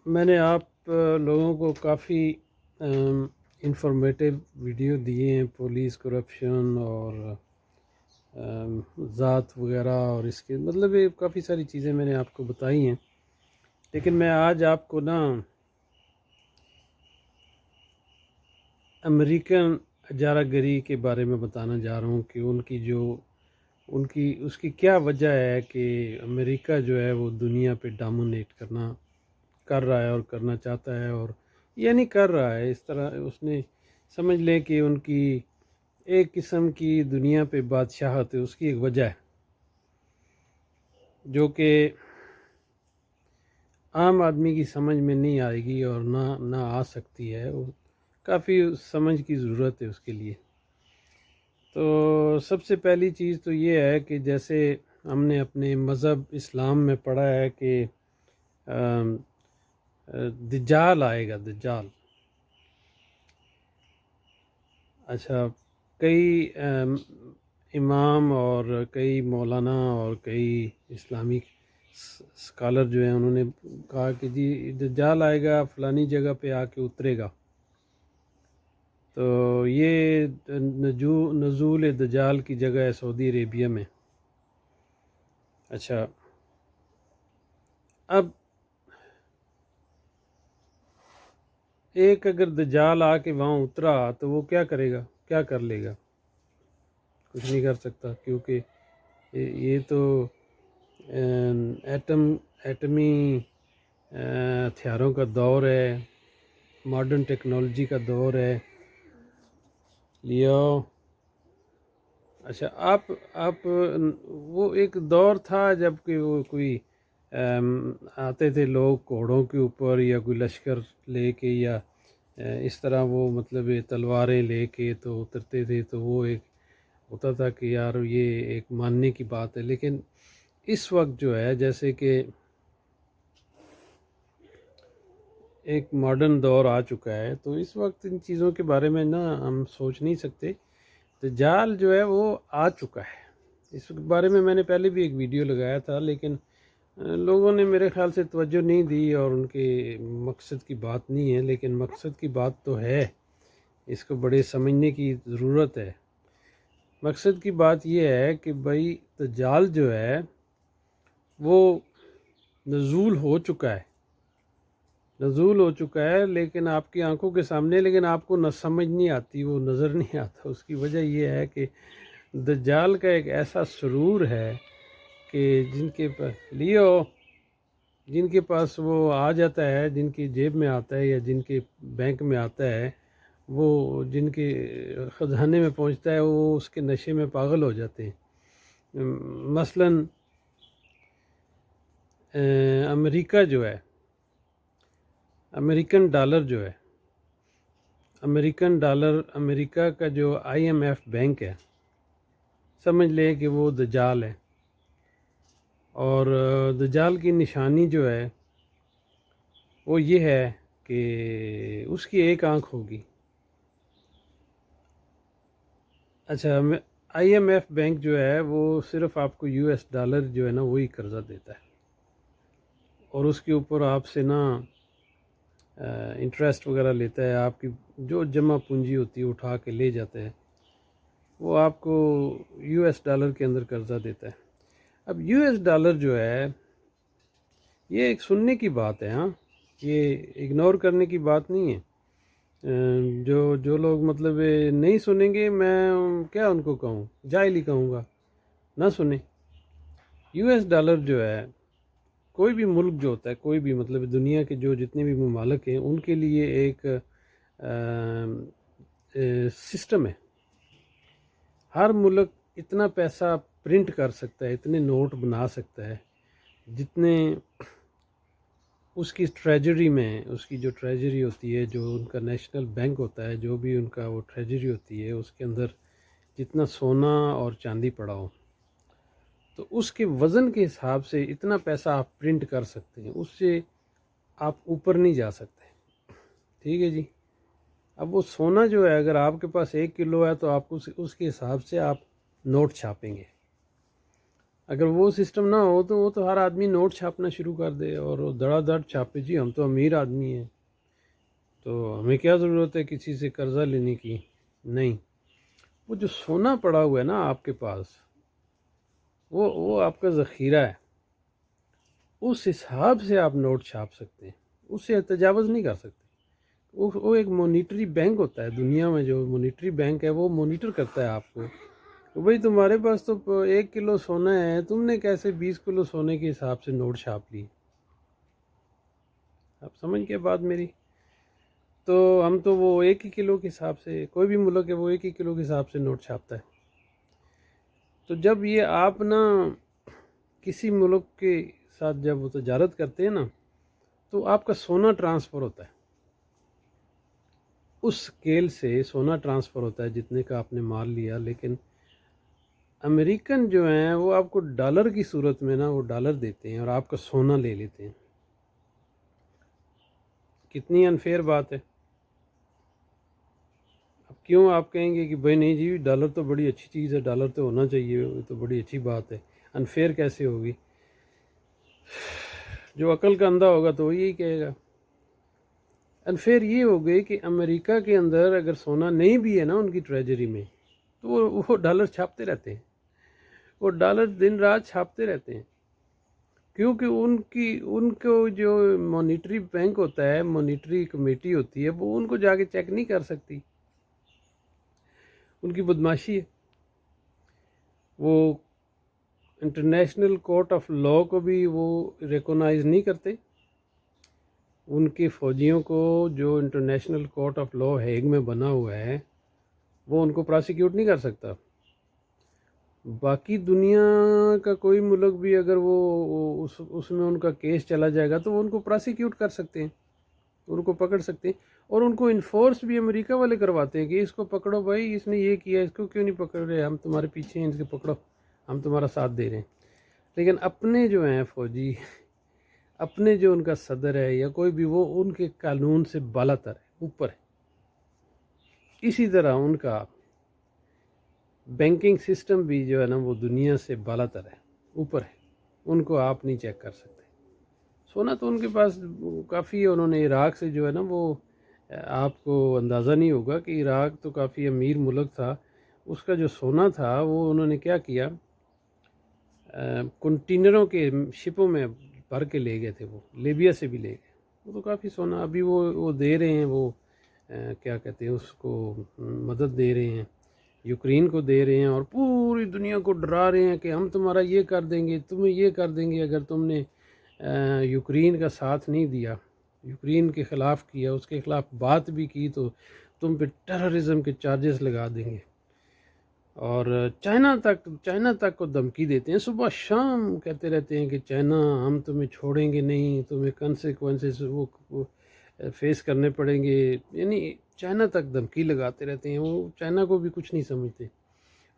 میں نے آپ لوگوں کو کافی انفارمیٹیو ویڈیو دیے ہیں، پولیس کرپشن اور ذات وغیرہ، اور اس کے مطلب یہ کافی ساری چیزیں میں نے آپ کو بتائی ہیں، لیکن میں آج آپ کو نا امریکن اجارہ گری کے بارے میں بتانا جا رہا ہوں کہ اس کی کیا وجہ ہے کہ امریکہ جو ہے وہ دنیا پہ ڈومینیٹ کر رہا ہے اور کرنا چاہتا ہے، اور یعنی کر رہا ہے اس طرح اس نے سمجھ لیں کہ ان کی ایک قسم کی دنیا پہ بادشاہت ہے، اس کی ایک وجہ ہے جو کہ عام آدمی کی سمجھ میں نہیں آئے گی اور نہ آ سکتی ہے، وہ کافی سمجھ کی ضرورت ہے اس کے لیے۔ تو سب سے پہلی چیز تو یہ ہے کہ جیسے ہم نے اپنے مذہب اسلام میں پڑھا ہے کہ دجال آئے گا، دجال۔ اچھا، کئی امام اور کئی مولانا اور کئی اسلامک اسکالر جو ہیں انہوں نے کہا کہ جی دجال آئے گا، فلانی جگہ پہ آ کے اترے گا۔ تو یہ نزول دجال کی جگہ ہے سعودی عربیہ میں۔ اچھا، اب ایک اگر دجال آ کے وہاں اترا تو وہ کیا کرے گا، کیا کر لے گا؟ کچھ نہیں کر سکتا، کیونکہ یہ تو ایٹمی ہتھیاروں کا دور ہے، ماڈرن ٹیکنالوجی کا دور ہے۔ لیو اچھا، آپ وہ ایک دور تھا جب کہ وہ کوئی آتے تھے لوگ گھوڑوں کے اوپر یا کوئی لشکر لے کے یا اس طرح وہ مطلب تلواریں لے کے تو اترتے تھے، تو وہ ایک ہوتا تھا کہ یار یہ ایک ماننے کی بات ہے۔ لیکن اس وقت جو ہے جیسے کہ ایک ماڈرن دور آ چکا ہے، تو اس وقت ان چیزوں کے بارے میں نا ہم سوچ نہیں سکتے۔ دجال جو ہے وہ آ چکا ہے، اس بارے میں نے پہلے بھی ایک ویڈیو لگایا تھا، لیکن لوگوں نے میرے خیال سے توجہ نہیں دی اور ان کے مقصد کی بات نہیں ہے، لیکن مقصد کی بات تو ہے، اس کو بڑے سمجھنے کی ضرورت ہے۔ مقصد کی بات یہ ہے کہ بھائی دجال جو ہے وہ نزول ہو چکا ہے، لیکن آپ کی آنکھوں کے سامنے، لیکن آپ کو نہ سمجھ نہیں آتی، وہ نظر نہیں آتا۔ اس کی وجہ یہ ہے کہ دجال کا ایک ایسا سرور ہے کہ جن کے پاس وہ آ جاتا ہے، جن کی جیب میں آتا ہے یا جن کے بینک میں آتا ہے، وہ جن کے خزانے میں پہنچتا ہے، وہ اس کے نشے میں پاگل ہو جاتے ہیں۔ مثلاً امریکہ جو ہے، امریکن ڈالر جو ہے، امریکہ کا جو IMF بینک ہے، سمجھ لیں کہ وہ دجال ہے، اور دجال کی نشانی جو ہے وہ یہ ہے کہ اس کی ایک آنکھ ہوگی۔ اچھا، IMF بینک جو ہے وہ صرف آپ کو US ڈالر جو ہے نا وہی قرضہ دیتا ہے، اور اس کے اوپر آپ سے نا انٹرسٹ وغیرہ لیتا ہے، آپ کی جو جمع پونجی ہوتی ہے اٹھا کے لے جاتا ہے، وہ آپ کو US ڈالر کے اندر قرضہ دیتا ہے۔ اب US ڈالر جو ہے یہ ایک سننے کی بات ہے، ہاں، یہ اگنور کرنے کی بات نہیں ہے۔ جو لوگ مطلب نہیں سنیں گے، میں کیا ان کو کہوں، جاہل ہی کہوں گا، نہ سنیں۔ US ڈالر جو ہے کوئی بھی ملک جو ہوتا ہے، کوئی بھی مطلب دنیا کے جو جتنے بھی ممالک ہیں ان کے لیے ایک سسٹم ہے۔ ہر ملک اتنا پیسہ پرنٹ کر سکتا ہے، اتنے نوٹ بنا سکتا ہے جتنے اس کی ٹریجری میں، اس کی جو ٹریجری ہوتی ہے، جو ان کا نیشنل بینک ہوتا ہے، جو بھی ان کا وہ ٹریجری ہوتی ہے، اس کے اندر جتنا سونا اور چاندی پڑا ہو، تو اس کے وزن کے حساب سے اتنا پیسہ آپ پرنٹ کر سکتے ہیں، اس سے آپ اوپر نہیں جا سکتے۔ ٹھیک ہے جی۔ اب وہ سونا جو ہے، اگر آپ کے پاس 1 کلو ہے تو آپ اس کے حساب سے آپ نوٹ چھاپیں گے۔ اگر وہ سسٹم نہ ہو تو وہ تو ہر آدمی نوٹ چھاپنا شروع کر دے اور وہ دڑا دڑ چھاپے، جی ہم تو امیر آدمی ہیں تو ہمیں کیا ضرورت ہے کسی سے قرضہ لینے کی. نہیں، وہ جو سونا پڑا ہوا ہے نا آپ کے پاس، وہ آپ کا ذخیرہ ہے، اس حساب سے آپ نوٹ چھاپ سکتے ہیں، اس سے تجاوز نہیں کر سکتے. وہ ایک مونیٹری بینک ہوتا ہے دنیا میں، جو مونیٹری بینک ہے وہ مونیٹر کرتا ہے آپ کو کہ بھئی تمہارے پاس تو 1 کلو سونا ہے، تم نے کیسے 20 کلو سونے کے حساب سے نوٹ چھاپ لی. آپ سمجھ گئے بات میری؟ تو ہم تو وہ 1 ہی کلو کے حساب سے، کوئی بھی ملک ہے وہ 1 ہی کلو کے حساب سے نوٹ چھاپتا ہے. تو جب یہ آپ نا کسی ملک کے ساتھ جب وہ تجارت کرتے ہیں نا تو آپ کا سونا ٹرانسفر ہوتا ہے، اس اسکیل سے سونا ٹرانسفر ہوتا ہے جتنے کا آپ نے مال لیا. لیکن امریکن جو ہیں وہ آپ کو ڈالر کی صورت میں نا وہ ڈالر دیتے ہیں اور آپ کا سونا لے لیتے ہیں. کتنی انفیئر بات ہے. اب کیوں آپ کہیں گے کہ بھائی نہیں جی ڈالر تو بڑی اچھی چیز ہے، ڈالر تو ہونا چاہیے، وہ تو بڑی اچھی بات ہے، انفیئر کیسے ہوگی؟ جو عقل کا اندھا ہوگا تو وہ یہی کہے گا. انفیئر یہ ہو گئی کہ امریکہ کے اندر اگر سونا نہیں بھی ہے نا ان کی ٹریجری میں تو وہ ڈالر چھاپتے رہتے ہیں، وہ ڈالر دن رات چھاپتے رہتے ہیں، کیونکہ ان کو جو مانیٹری بینک ہوتا ہے، مانیٹری کمیٹی ہوتی ہے، وہ ان کو جا کے چیک نہیں کر سکتی. ان کی بدماشی ہے. وہ انٹرنیشنل کورٹ آف لاء کو بھی وہ ریکونائز نہیں کرتے. ان کے فوجیوں کو جو international court of law Hague میں بنا ہوا ہے وہ ان کو پراسیکیوٹ نہیں کر سکتا. باقی دنیا کا کوئی ملک بھی اگر وہ اس میں ان کا کیس چلا جائے گا تو وہ ان کو پراسیکیوٹ کر سکتے ہیں، ان کو پکڑ سکتے ہیں، اور ان کو انفورس بھی امریکہ والے کرواتے ہیں کہ اس کو پکڑو بھائی، اس نے یہ کیا، اس کو کیوں نہیں پکڑ رہے، ہم تمہارے پیچھے ہیں، اس کو پکڑو، ہم تمہارا ساتھ دے رہے ہیں. لیکن اپنے جو ہیں فوجی، اپنے جو ان کا صدر ہے یا کوئی بھی، وہ ان کے قانون سے بالا تر ہے، اوپر ہے. اسی طرح ان کا بینکنگ سسٹم بھی جو ہے نا وہ دنیا سے بالا تر ہے، اوپر ہے، ان کو آپ نہیں چیک کر سکتے. سونا تو ان کے پاس کافی ہے. انہوں نے عراق سے جو ہے نا وہ، آپ کو اندازہ نہیں ہوگا کہ عراق تو کافی امیر ملک تھا، اس کا جو سونا تھا وہ انہوں نے کیا کیا، کنٹینروں کے شپوں میں بھر کے لے گئے تھے. وہ لیبیا سے بھی لے گئے. وہ تو کافی سونا ابھی وہ دے رہے ہیں، وہ کیا کہتے ہیں اس کو، مدد دے رہے ہیں، یوکرین کو دے رہے ہیں، اور پوری دنیا کو ڈرا رہے ہیں کہ ہم تمہارا یہ کر دیں گے، تمہیں یہ کر دیں گے اگر تم نے یوکرین کا ساتھ نہیں دیا، یوکرین کے خلاف کیا، اس کے خلاف بات بھی کی تو تم پہ ٹیررزم کے چارجز لگا دیں گے. اور چائنا تک کو دھمکی دیتے ہیں، صبح شام کہتے رہتے ہیں کہ چائنا ہم تمہیں چھوڑیں گے نہیں، تمہیں کنسیکوینسز وہ فیس کرنے پڑیں گے. یعنی چائنا تک دھمکی لگاتے رہتے ہیں. وہ چائنا کو بھی کچھ نہیں سمجھتے.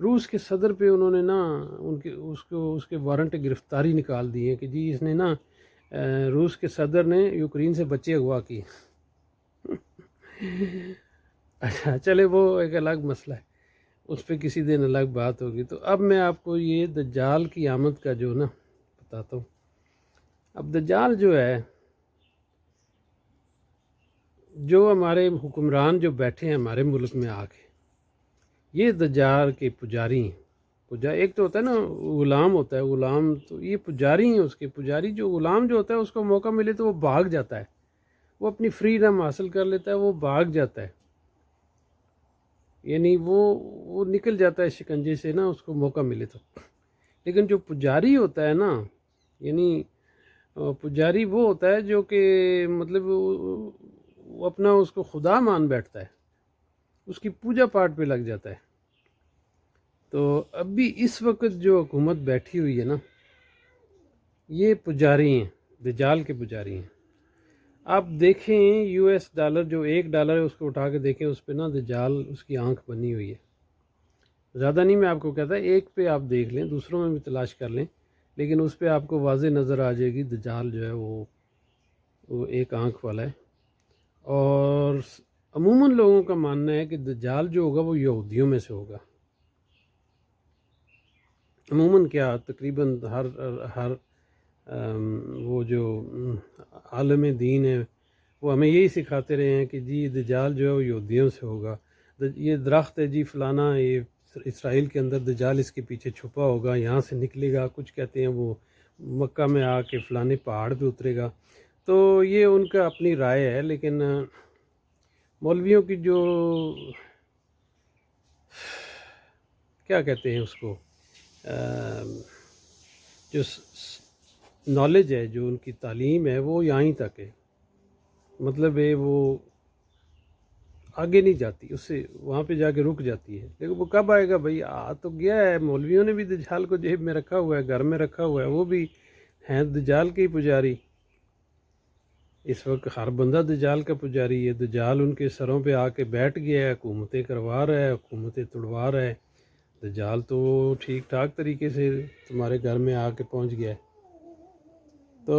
روس کے صدر پہ انہوں نے نا اس کے وارنٹ گرفتاری نکال دی ہے کہ جی اس نے نا، روس کے صدر نے یوکرین سے بچے اغوا کیے. اچھا چلے وہ ایک الگ مسئلہ ہے، اس پہ کسی دن الگ بات ہوگی. تو اب میں آپ کو یہ دجال کی آمد کا جو نا بتاتا ہوں. اب دجال جو ہے، جو ہمارے حکمران جو بیٹھے ہیں ہمارے ملک میں آ کے، یہ دجال کے پجاری ہیں. ایک تو ہوتا ہے نا غلام ہوتا ہے، غلام تو یہ پجاری ہیں. اس کے پجاری جو غلام جو ہوتا ہے اس کو موقع ملے تو وہ بھاگ جاتا ہے، وہ اپنی فریڈم حاصل کر لیتا ہے، وہ بھاگ جاتا ہے. یعنی وہ نکل جاتا ہے شکنجے سے نا، اس کو موقع ملے تو. لیکن جو پجاری ہوتا ہے نا، یعنی پجاری وہ ہوتا ہے جو کہ مطلب وہ اپنا اس کو خدا مان بیٹھتا ہے، اس کی پوجا پاٹ پہ لگ جاتا ہے. تو ابھی اس وقت جو حکومت بیٹھی ہوئی ہے نا، یہ پجاری ہیں، دجال کے پجاری ہیں. آپ دیکھیں یو ایس ڈالر، جو $1 ہے اس کو اٹھا کے دیکھیں، اس پہ نا دجال اس کی آنکھ بنی ہوئی ہے. زیادہ نہیں میں آپ کو کہتا، ایک پہ آپ دیکھ لیں، دوسروں میں بھی تلاش کر لیں، لیکن اس پہ آپ کو واضح نظر آ جائے گی دجال جو ہے وہ ایک آنکھ والا ہے. اور عموماً لوگوں کا ماننا ہے کہ دجال جو ہوگا وہ یہودیوں میں سے ہوگا. عموماً کیا تقریباً ہر وہ جو عالم دین ہے وہ ہمیں یہی سکھاتے رہے ہیں کہ جی دجال جو ہے وہ یہودیوں سے ہوگا، یہ درخت ہے جی فلانا، یہ اسرائیل کے اندر دجال اس کے پیچھے چھپا ہوگا، یہاں سے نکلے گا، کچھ کہتے ہیں وہ مکہ میں آ کے فلانے پہاڑ پہ اترے گا۔ تو یہ ان کا اپنی رائے ہے، لیکن مولویوں کی جو کیا کہتے ہیں اس کو جو نالج ہے، جو ان کی تعلیم ہے وہ یہیں تک ہے، مطلب ہے وہ آگے نہیں جاتی، اس سے وہاں پہ جا کے رک جاتی ہے۔ لیکن وہ کب آئے گا بھائی؟ آ تو گیا ہے، مولویوں نے بھی دجال کو جیب میں رکھا ہوا ہے، گھر میں رکھا ہوا ہے، وہ بھی ہیں دجال کے ہی پجاری۔ اس وقت ہر بندہ دجال کا پجاری ہے، دجال ان کے سروں پہ آ کے بیٹھ گیا ہے، حکومتیں کروا رہا ہے، حکومتیں توڑوا رہا ہے۔ دجال تو ٹھیک ٹھاک طریقے سے تمہارے گھر میں آ کے پہنچ گیا ہے۔ تو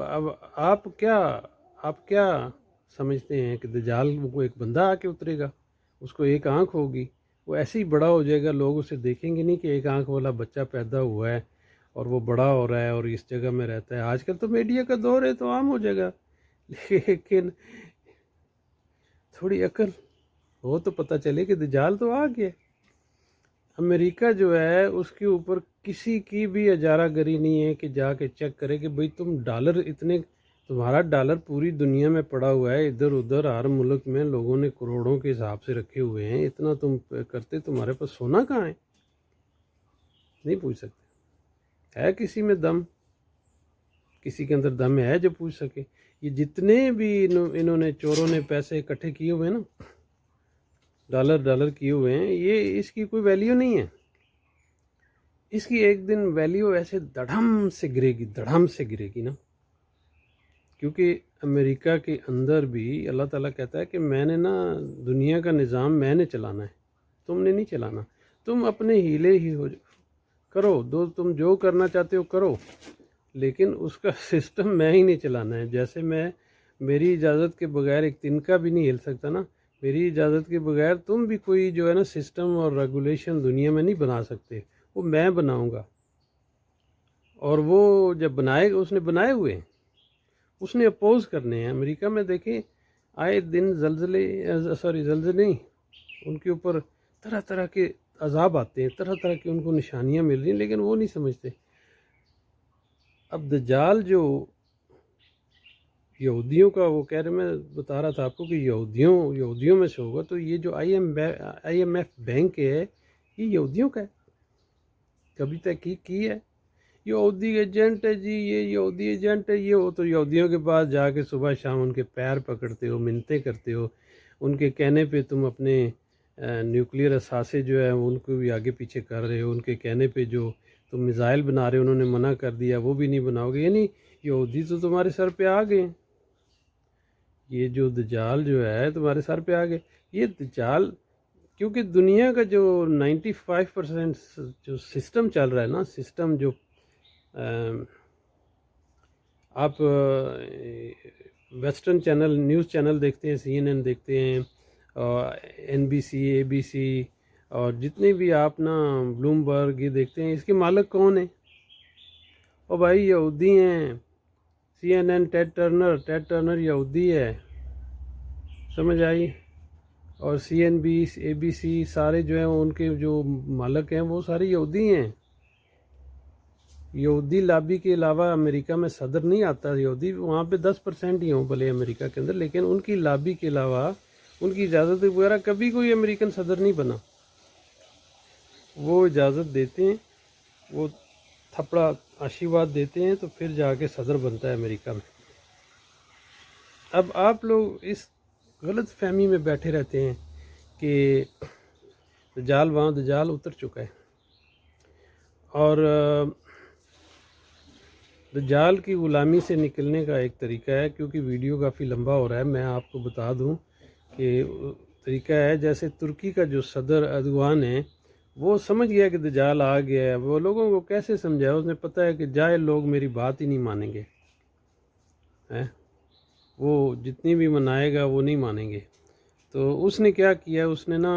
اب آپ کیا سمجھتے ہیں کہ دجال کو ایک بندہ آ کے اترے گا، اس کو ایک آنکھ ہوگی، وہ ایسے ہی بڑا ہو جائے گا، لوگ اسے دیکھیں گے نہیں کہ ایک آنکھ والا بچہ پیدا ہوا ہے اور وہ بڑا ہو رہا ہے اور اس جگہ میں رہتا ہے۔ آج کل تو میڈیا کا دور ہے تو عام ہو جائے گا، لیکن تھوڑی عقل ہو تو پتہ چلے کہ دجال تو آ گیا۔ امریکہ جو ہے اس کے اوپر کسی کی بھی اجارہ گری نہیں ہے کہ جا کے چیک کرے کہ بھئی تم ڈالر اتنے، تمہارا ڈالر پوری دنیا میں پڑا ہوا ہے، ادھر ادھر ہر ملک میں لوگوں نے کروڑوں کے حساب سے رکھے ہوئے ہیں، اتنا تم کرتے، تمہارے پاس سونا کہاں ہے؟ نہیں پوچھ سکتے۔ ہے کسی میں دم؟ کسی کے اندر دم ہے جو پوچھ سکے؟ یہ جتنے بھی انہوں نے چوروں نے پیسے اکٹھے کیے ہوئے ہیں نا، ڈالر کیے ہوئے ہیں، یہ اس کی کوئی ویلیو نہیں ہے۔ اس کی ایک دن ویلیو ایسے دڑھم سے گرے گی نا، کیونکہ امریکہ کے اندر بھی اللہ تعالیٰ کہتا ہے کہ میں نے نا دنیا کا نظام میں نے چلانا ہے، تم نے نہیں چلانا، تم اپنے ہیلے ہی کرو، تم جو کرنا چاہتے ہو کرو، لیکن اس کا سسٹم میں ہی نہیں چلانا ہے۔ جیسے میری اجازت کے بغیر ایک تنکا بھی نہیں ہل سکتا نا، میری اجازت کے بغیر تم بھی کوئی جو ہے نا سسٹم اور ریگولیشن دنیا میں نہیں بنا سکتے، وہ میں بناؤں گا۔ اور وہ جب بنائے گا، اس نے بنائے ہوئے ہیں، اس نے اپوز کرنے ہیں۔ امریکہ میں دیکھیں آئے دن زلزلے نہیں، ان کے اوپر طرح طرح کے عذاب آتے ہیں، طرح طرح کی ان کو نشانیاں مل رہی ہیں، لیکن وہ نہیں سمجھتے۔ اب دجال جو یہودیوں کا، وہ کہہ رہے، میں بتا رہا تھا آپ کو کہ یہودیوں میں سے ہوگا، تو یہ جو آئی ایم ایف بینک ہے یہ یہودیوں کا ہے، کبھی تحقیق کی ہے؟ یہودی ایجنٹ ہے جی، یہ یہودی ایجنٹ ہے، یہ ہو تو یہودیوں کے پاس جا کے صبح شام ان کے پیر پکڑتے ہو، منتیں کرتے ہو، ان کے کہنے پہ تم اپنے نیوکلیئر اثاثے جو ہیں ان کو بھی آگے پیچھے کر رہے ہو، ان کے کہنے پہ جو تم میزائل بنا رہے ہو، انہوں نے منع کر دیا، وہ بھی نہیں بناؤ گے، یعنی یہودی تو تمہارے سر پہ آ گئے ہیں۔ یہ جو دجال جو ہے تمہارے سر پہ آ گئے۔ یہ دجال کیونکہ دنیا کا جو 95% جو سسٹم چل رہا ہے نا، سسٹم جو آپ ویسٹرن چینل، نیوز چینل دیکھتے ہیں، CNN دیکھتے ہیں، NBC ABC اور جتنے بھی آپ نا بلومبرگ یہ دیکھتے ہیں، اس کے مالک کون ہیں؟ اور بھائی یہودی ہیں۔ CNN ٹیڈ ٹرنر یہودی ہے، سمجھ آئی؟ اور ABC سارے جو ہیں ان کے جو مالک ہیں وہ سارے یہودی ہیں۔ یہودی لابی کے علاوہ امریکہ میں صدر نہیں آتا، یہودی وہاں پہ 10% ہی ہوں بھلے امریکہ کے اندر، لیکن ان کی لابی کے علاوہ ان کی اجازت وغیرہ کبھی کوئی امریکن صدر نہیں بنا۔ وہ اجازت دیتے ہیں، وہ تھپڑا آشیواد دیتے ہیں تو پھر جا کے صدر بنتا ہے امریکہ میں۔ اب آپ لوگ اس غلط فہمی میں بیٹھے رہتے ہیں کہ دجال اتر چکا ہے، اور دجال کی غلامی سے نکلنے کا ایک طریقہ ہے، کیونکہ ویڈیو کافی لمبا ہو رہا ہے، میں آپ کو بتا دوں کہ طریقہ ہے، جیسے ترکی کا جو صدر اردوغان ہے وہ سمجھ گیا کہ دجال آ گیا ہے، وہ لوگوں کو کیسے سمجھایا؟ اس نے پتہ ہے کہ جائے لوگ میری بات ہی نہیں مانیں گے، وہ جتنی بھی منائے گا وہ نہیں مانیں گے۔ تو اس نے کیا کیا، اس نے نا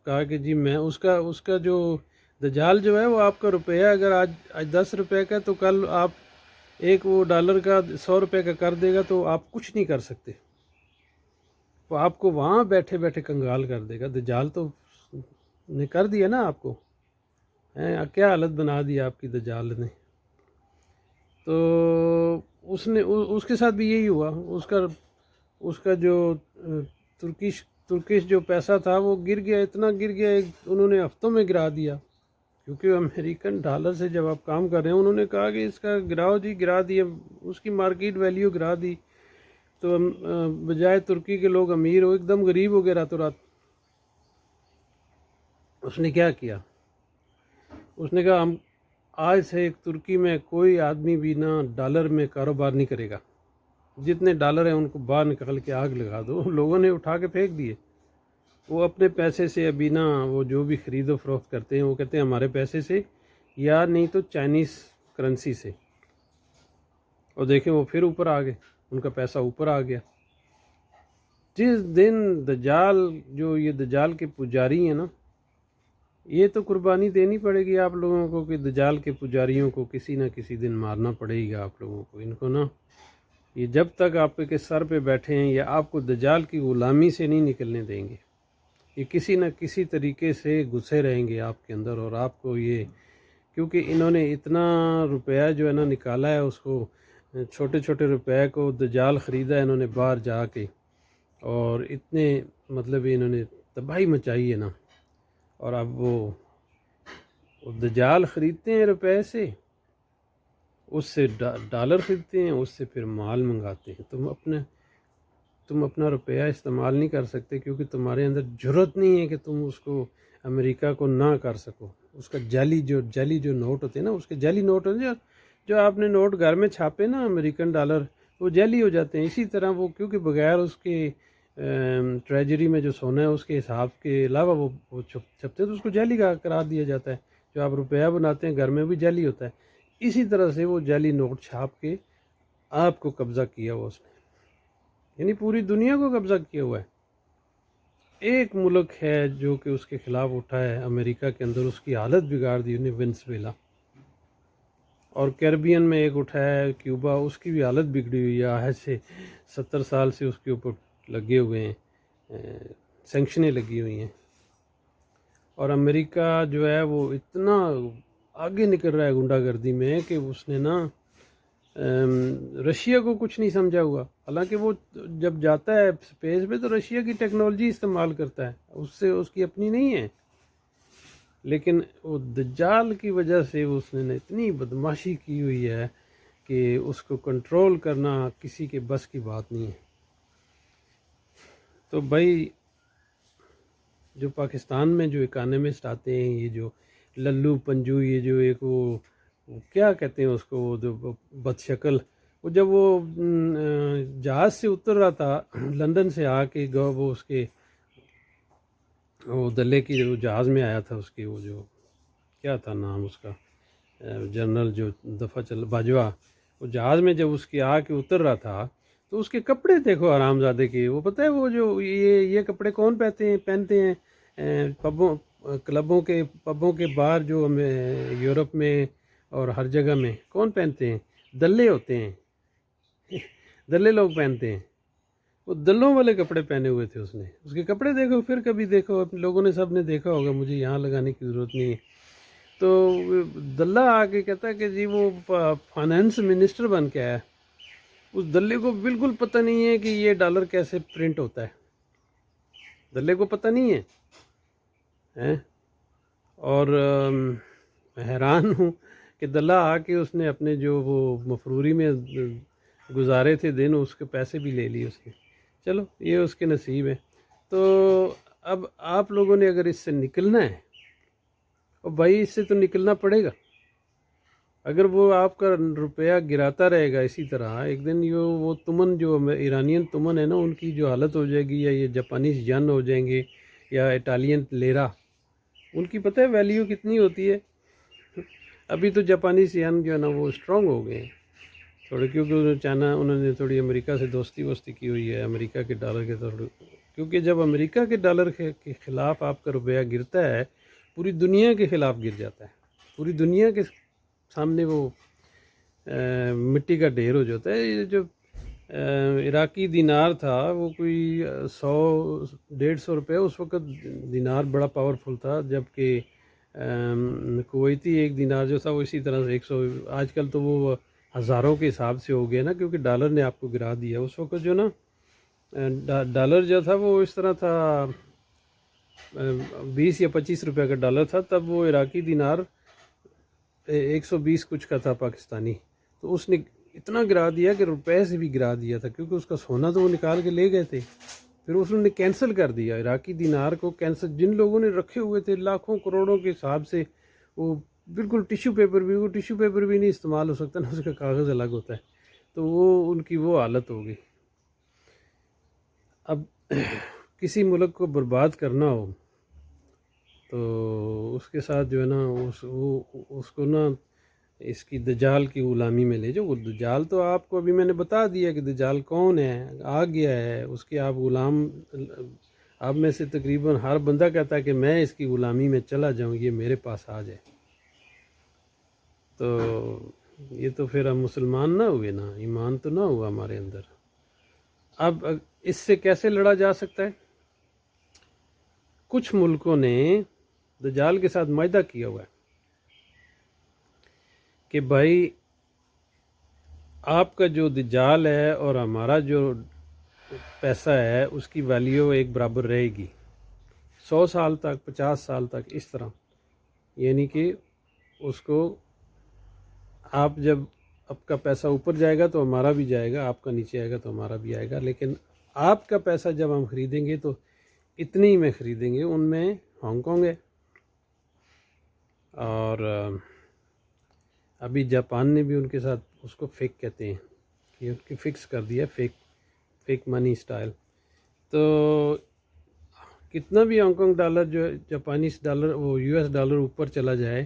کہا کہ جی میں اس کا جو دجال جو ہے وہ آپ کا روپیہ اگر آج 10 روپے کا ہے تو کل آپ ایک وہ ڈالر کا 100 روپے کا کر دے گا تو آپ کچھ نہیں کر سکتے، وہ آپ کو وہاں بیٹھے بیٹھے کنگال کر دے گا۔ دجال تو نے کر دیا نا آپ کو، کیا حالت بنا دی آپ کی دجال نے۔ تو اس کے ساتھ بھی یہی ہوا، اس کا جو ترکش جو پیسہ تھا وہ گر گیا، اتنا گر گیا انہوں نے ہفتوں میں گرا دیا، کیونکہ امریکن ڈالر سے جب آپ کام کر رہے ہیں انہوں نے کہا کہ اس کا گراؤ جی، گرا دیا، اس کی مارکیٹ ویلیو گرا دی، تو بجائے ترکی کے لوگ امیر ہو ایک دم غریب ہو گئے راتوں رات۔ اس نے کیا کیا، اس نے کہا ہم آج سے ایک ترکی میں کوئی آدمی بھی نہ ڈالر میں کاروبار نہیں کرے گا، جتنے ڈالر ہیں ان کو باہر نکال کے آگ لگا دو۔ لوگوں نے اٹھا کے پھینک دیے، وہ اپنے پیسے سے ابھی نا وہ جو بھی خرید و فروخت کرتے ہیں وہ کہتے ہیں ہمارے پیسے سے یا نہیں تو چائنیز کرنسی سے، اور دیکھیں وہ پھر اوپر آ گئے، ان کا پیسہ اوپر آ گیا۔ جس دن دجال جو یہ دجال کے پجاری ہیں نا، یہ تو قربانی دینی پڑے گی آپ لوگوں کو کہ دجال کے پجاریوں کو کسی نہ کسی دن مارنا پڑے گا آپ لوگوں کو۔ ان کو نا یہ جب تک آپ کے سر پہ بیٹھے ہیں یا آپ کو دجال کی غلامی سے نہیں نکلنے دیں گے، یہ کسی نہ کسی طریقے سے گھسے رہیں گے آپ کے اندر، اور آپ کو یہ کیونکہ انہوں نے اتنا روپیہ جو ہے نا نکالا ہے، اس کو چھوٹے چھوٹے روپے کو دجال خریدا ہے انہوں نے باہر جا کے، اور اتنے مطلب انہوں نے تباہی مچائی ہے نا، اور اب وہ دجال خریدتے ہیں روپے سے، اس سے ڈالر خریدتے ہیں، اس سے پھر مال منگاتے ہیں۔ تم اپنا روپیہ استعمال نہیں کر سکتے کیونکہ تمہارے اندر جرت نہیں ہے کہ تم اس کو امریکہ کو نہ کر سکو۔ اس کا جعلی جو نوٹ ہوتے ہیں نا، اس کے جعلی نوٹ ہوتے ہیں، جو آپ نے نوٹ گھر میں چھاپے نا امریکن ڈالر، وہ جعلی ہو جاتے ہیں۔ اسی طرح وہ کیونکہ بغیر اس کے ٹریجری میں جو سونا ہے اس کے حساب کے علاوہ وہ چھپتے ہیں تو اس کو جعلی کا قرار دیا جاتا ہے۔ جو آپ روپیہ بناتے ہیں گھر میں بھی جعلی ہوتا ہے، اسی طرح سے وہ جعلی نوٹ چھاپ کے آپ کو قبضہ کیا ہوا اس نے، یعنی پوری دنیا کو قبضہ کیا ہوا ہے۔ ایک ملک ہے جو کہ اس کے خلاف اٹھا ہے امریکہ کے اندر، اس کی حالت بگاڑ دی انہیں، وینزویلا، اور کیریبین میں ایک اٹھا ہے کیوبا، اس کی بھی حالت بگڑی ہوئی ہے، آج سے 70 سال سے اس کے اوپر لگے ہوئے ہیں، سینکشنیں لگی ہوئی ہیں، اور امریکہ جو ہے وہ اتنا آگے نکل رہا ہے غنڈہ گردی میں کہ اس نے نا رشیا کو کچھ نہیں سمجھا ہوا، حالانکہ وہ جب جاتا ہے اسپیس پہ تو رشیا کی ٹیکنالوجی استعمال کرتا ہے، اس کی اپنی نہیں ہے، لیکن وہ دجال کی وجہ سے اس نے اتنی بدماشی کی ہوئی ہے کہ اس کو کنٹرول کرنا کسی کے بس کی بات نہیں ہے۔ تو بھائی جو پاکستان میں جو اکانومسٹ آتے ہیں، یہ جو للو پنجو، یہ جو ایک وہ کیا کہتے ہیں اس کو، وہ جو بد شکل، وہ جب وہ جہاز سے اتر رہا تھا لندن سے آ کے، وہ اس کے وہ دلے کی جو جہاز میں آیا تھا، اس کی وہ جو کیا تھا نام اس کا، جنرل جو دفعہ باجوہ، وہ جہاز میں جب اس کی آ کے اتر رہا تھا تو اس کے کپڑے دیکھو حرام زادے کے، وہ پتہ ہے وہ جو یہ کپڑے کون پہنتے ہیں پبوں کے باہر جو یورپ میں اور ہر جگہ میں کون پہنتے ہیں؟ دلے ہوتے ہیں، دلے لوگ پہنتے ہیں، وہ دلوں والے کپڑے پہنے ہوئے تھے اس نے۔ اس کے کپڑے دیکھو، پھر کبھی دیکھو، لوگوں نے سب نے دیکھا ہوگا، مجھے یہاں لگانے کی ضرورت نہیں ہے۔ تو دلہ آ کے کہتا ہے کہ جی وہ فائنانس منسٹر بن کے آیا، اس دلے کو بالکل پتہ نہیں ہے کہ یہ ڈالر کیسے پرنٹ ہوتا ہے، دلے کو پتہ نہیں ہے، اور میں حیران ہوں کہ دلہ آ کے اس نے اپنے جو وہ مفروری میں گزارے تھے دن، اس کے پیسے بھی لے لیے اس کے۔ چلو یہ اس کے نصیب ہے۔ تو اب آپ لوگوں نے اگر اس سے نکلنا ہے، اور بھائی اس سے تو نکلنا پڑے گا، اگر وہ آپ کا روپیہ گراتا رہے گا اسی طرح، ایک دن وہ تمن جو ایرانین تمن ہے نا، ان کی جو حالت ہو جائے گی، یا یہ جاپانیز ین ہو جائیں گے، یا اٹالین لیرا، ان کی پتہ ہے ویلیو کتنی ہوتی ہے؟ ابھی تو جاپانیز ین جو ہے نا وہ اسٹرانگ ہو گئے ہیں تھوڑے، کیونکہ انہوں نے تھوڑی امریکہ سے دوستی کی ہوئی ہے، امریکہ کے ڈالر کے طرف، کیونکہ جب امریکہ کے ڈالر کے خلاف آپ کا روپیہ گرتا ہے، پوری دنیا کے خلاف گر جاتا ہے، پوری دنیا کے سامنے وہ مٹی کا ڈھیر ہو جاتا ہے۔ یہ جو عراقی دینار تھا وہ کوئی 100-150 روپے اس وقت دینار بڑا پاورفل تھا، جبکہ کویتی ایک دینار جو تھا وہ اسی طرح سے 100، آج کل تو وہ ہزاروں کے حساب سے ہو گیا نا، کیونکہ ڈالر نے آپ کو گرا دیا۔ اس وقت جو نا ڈالر جو تھا وہ اس طرح تھا، 20 یا 25 روپے کا ڈالر تھا، تب وہ عراقی دینار 120 کچھ کا تھا پاکستانی، تو اس نے اتنا گرا دیا کہ روپے سے بھی گرا دیا تھا، کیونکہ اس کا سونا تو وہ نکال کے لے گئے تھے۔ پھر اس نے کینسل کر دیا عراقی دینار کو، کینسل، جن لوگوں نے رکھے ہوئے تھے لاکھوں کروڑوں کے حساب سے، وہ بالکل ٹیشو پیپر بھی، وہ ٹیشو پیپر بھی نہیں استعمال ہو سکتا نا، اس کا کاغذ الگ ہوتا ہے، تو وہ ان کی وہ حالت ہو گئی۔ اب کسی ملک کو برباد کرنا ہو تو اس کے ساتھ جو ہے نا اس کو نا اس کی دجال کی غلامی میں لے جاؤ۔ وہ دجال تو آپ کو ابھی میں نے بتا دیا کہ دجال کون ہے، آ گیا ہے، اس کے آپ غلام، آپ میں سے تقریباً ہر بندہ کہتا ہے کہ میں اس کی غلامی میں چلا جاؤں، یہ میرے پاس آ جائے۔ تو یہ تو پھر ہم مسلمان نہ ہوئے نا، ایمان تو نہ ہوا ہمارے اندر۔ اب اس سے کیسے لڑا جا سکتا ہے؟ کچھ ملکوں نے دجال کے ساتھ معاہدہ کیا ہوا ہے کہ بھائی آپ کا جو دجال ہے اور ہمارا جو پیسہ ہے اس کی ویلیو ایک برابر رہے گی، 100 سال تک، 50 سال تک، اس طرح، یعنی کہ اس کو آپ جب آپ کا پیسہ اوپر جائے گا تو ہمارا بھی جائے گا، آپ کا نیچے آئے گا تو ہمارا بھی آئے گا، لیکن آپ کا پیسہ جب ہم خریدیں گے تو اتنے ہی میں خریدیں گے۔ ان میں ہانگ کانگ ہے، اور ابھی جاپان نے بھی ان کے ساتھ اس کو فیک کہتے ہیں کہ ان کی فکس کر دیا، فیک منی سٹائل۔ تو کتنا بھی ہانگ کانگ ڈالر جو ہے، جاپانیز ڈالر، وہ US ڈالر اوپر چلا جائے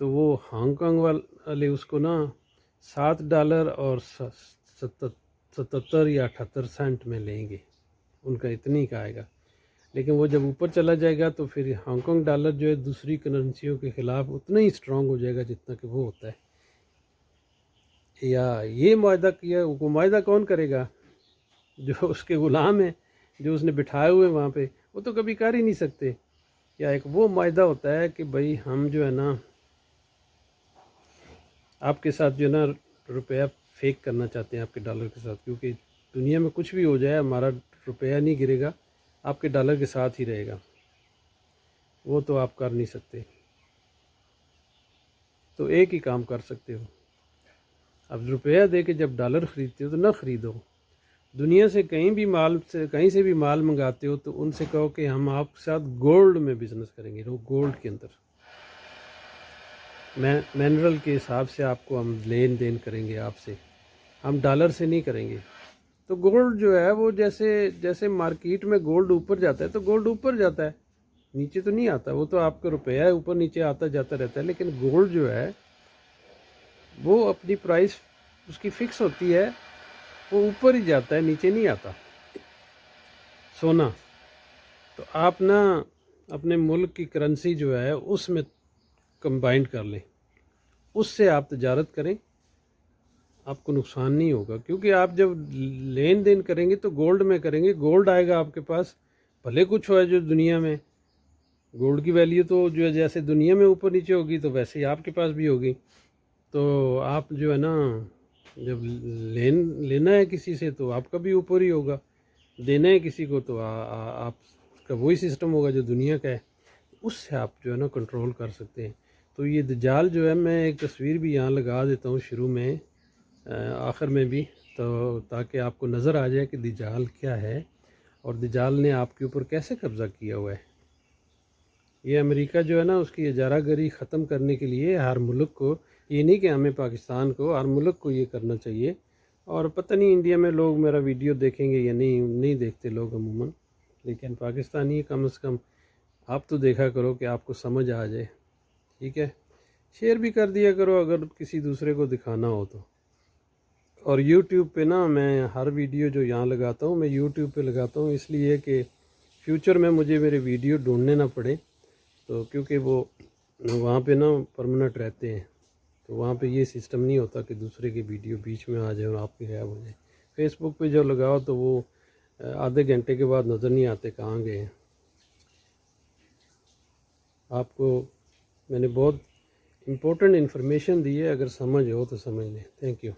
تو وہ ہانگ کانگ والے اس کو نا $7 اور 77 یا 78 سینٹ میں لیں گے، ان کا اتنی کا آئے گا۔ لیکن وہ جب اوپر چلا جائے گا تو پھر ہانگ کانگ ڈالر جو ہے دوسری کرنسیوں کے خلاف اتنا ہی اسٹرانگ ہو جائے گا جتنا کہ وہ ہوتا ہے۔ یا یہ معاہدہ کیا، وہ معاہدہ کون کرے گا؟ جو اس کے غلام ہیں، جو اس نے بٹھائے ہوئے وہاں پہ، وہ تو کبھی کر ہی نہیں سکتے۔ یا ایک وہ معاہدہ ہوتا ہے کہ بھائی ہم جو ہے نا آپ کے ساتھ جو ہے نا روپیہ فیک کرنا چاہتے ہیں آپ کے ڈالر کے ساتھ، کیونکہ دنیا میں کچھ بھی ہو جائے ہمارا روپیہ نہیں گرے گا، آپ کے ڈالر کے ساتھ ہی رہے گا، وہ تو آپ کر نہیں سکتے۔ تو ایک ہی کام کر سکتے ہو، اب روپیہ دے کے جب ڈالر خریدتے ہو تو نہ خریدو، دنیا سے کہیں سے بھی مال منگاتے ہو تو ان سے کہو کہ ہم آپ کے ساتھ گولڈ میں بزنس کریں گے، وہ گولڈ کے اندر منرل کے حساب سے آپ کو ہم لین دین کریں گے آپ سے، ہم ڈالر سے نہیں کریں گے۔ تو گولڈ جو ہے وہ جیسے مارکیٹ میں گولڈ اوپر جاتا ہے تو گولڈ اوپر جاتا ہے، نیچے تو نہیں آتا، وہ تو آپ کا روپیہ ہے اوپر نیچے آتا جاتا رہتا ہے، لیکن گولڈ جو ہے وہ اپنی پرائس اس کی فکس ہوتی ہے، وہ اوپر ہی جاتا ہے، نیچے نہیں آتا۔ سونا تو آپ نا اپنے ملک کی کرنسی جو ہے اس میں کمبائنڈ کر لیں، اس سے آپ تجارت کریں، آپ کو نقصان نہیں ہوگا، کیونکہ آپ جب لین دین کریں گے تو گولڈ میں کریں گے، گولڈ آئے گا آپ کے پاس، بھلے کچھ ہو جو دنیا میں، گولڈ کی ویلیو تو جو ہے جیسے دنیا میں اوپر نیچے ہوگی تو ویسے ہی آپ کے پاس بھی ہوگی۔ تو آپ جو ہے نا جب لینا ہے کسی سے تو آپ کا بھی اوپر ہی ہوگا، دینا ہے کسی کو تو آپ کا وہی سسٹم ہوگا جو دنیا کا ہے، اس سے آپ جو ہے نا کنٹرول کر سکتے ہیں۔ تو یہ دجال جو ہے، میں ایک تصویر بھی یہاں لگا دیتا ہوں شروع میں، آخر میں بھی، تو تاکہ آپ کو نظر آ جائے کہ دجال کیا ہے اور دجال نے آپ کے اوپر کیسے قبضہ کیا ہوا ہے۔ یہ امریکہ جو ہے نا اس کی اجارہ گری ختم کرنے کے لیے ہر ملک کو، یہ نہیں کہ ہمیں پاکستان کو، ہر ملک کو یہ کرنا چاہیے۔ اور پتہ نہیں انڈیا میں لوگ میرا ویڈیو دیکھیں گے یا نہیں دیکھتے لوگ عموماً، لیکن پاکستانی کم از کم آپ تو دیکھا کرو کہ آپ کو سمجھ آ جائے، ٹھیک ہے؟ شیئر بھی کر دیا کرو اگر کسی دوسرے کو دکھانا ہو تو۔ اور یوٹیوب پہ نا میں ہر ویڈیو جو یہاں لگاتا ہوں میں یوٹیوب پہ لگاتا ہوں، اس لیے کہ فیوچر میں مجھے میرے ویڈیو ڈھونڈنے نہ پڑے، تو کیونکہ وہ وہاں پہ نا پرماننٹ رہتے ہیں، تو وہاں پہ یہ سسٹم نہیں ہوتا کہ دوسرے کی ویڈیو بیچ میں آ جائے اور آپ کی غائب ہو جائے۔ فیس بک پہ جو لگاؤ تو وہ آدھے گھنٹے کے بعد نظر نہیں آتے کہاں گئے ہیں۔ آپ کو میں نے بہت امپورٹنٹ انفارمیشن دی ہے، اگر سمجھ ہو تو سمجھ لیں۔ Thank you.